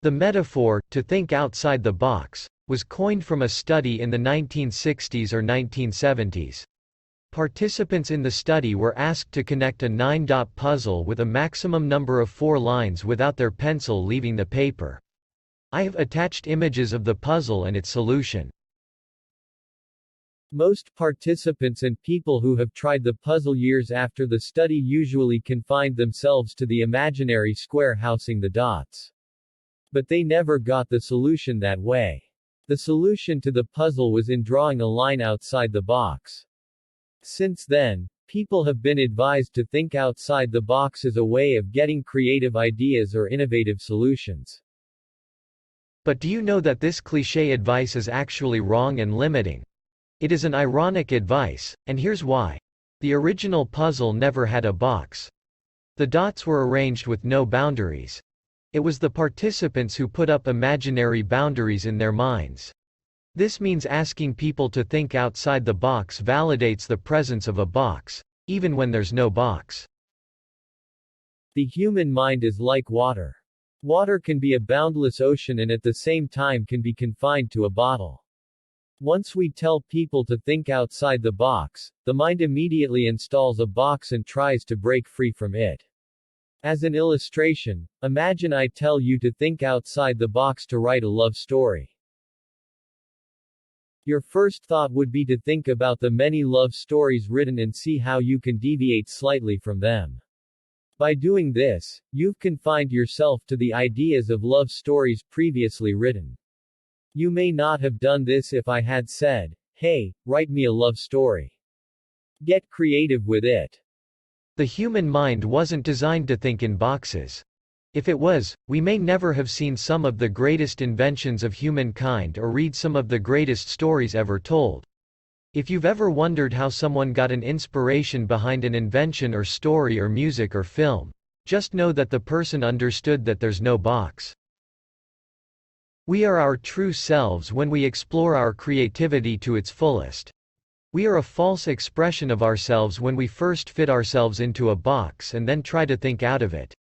The metaphor, to think outside the box, was coined from a study in the 1960s or 1970s. Participants in the study were asked to connect a 9-dot puzzle with a maximum number of 4 lines without their pencil leaving the paper. I have attached images of the puzzle and its solution. Most participants and people who have tried the puzzle years after the study usually confined themselves to the imaginary square housing the dots. But they never got the solution that way. The solution to the puzzle was in drawing a line outside the box. Since then, people have been advised to think outside the box as a way of getting creative ideas or innovative solutions. But do you know that this cliché advice is actually wrong and limiting? It is an ironic advice, and here's why. The original puzzle never had a box. The dots were arranged with no boundaries. It was the participants who put up imaginary boundaries in their minds. This means asking people to think outside the box validates the presence of a box, even when there's no box. The human mind is like water. Water can be a boundless ocean and at the same time can be confined to a bottle. Once we tell people to think outside the box, the mind immediately installs a box and tries to break free from it. As an illustration, imagine I tell you to think outside the box to write a love story. Your first thought would be to think about the many love stories written and see how you can deviate slightly from them. By doing this, you've confined yourself to the ideas of love stories previously written. You may not have done this if I had said, "Hey, write me a love story." Get creative with it. The human mind wasn't designed to think in boxes. If it was, we may never have seen some of the greatest inventions of humankind or read some of the greatest stories ever told. If you've ever wondered how someone got an inspiration behind an invention or story or music or film, just know that the person understood that there's no box. We are our true selves when we explore our creativity to its fullest. We are a false expression of ourselves when we first fit ourselves into a box and then try to think out of it.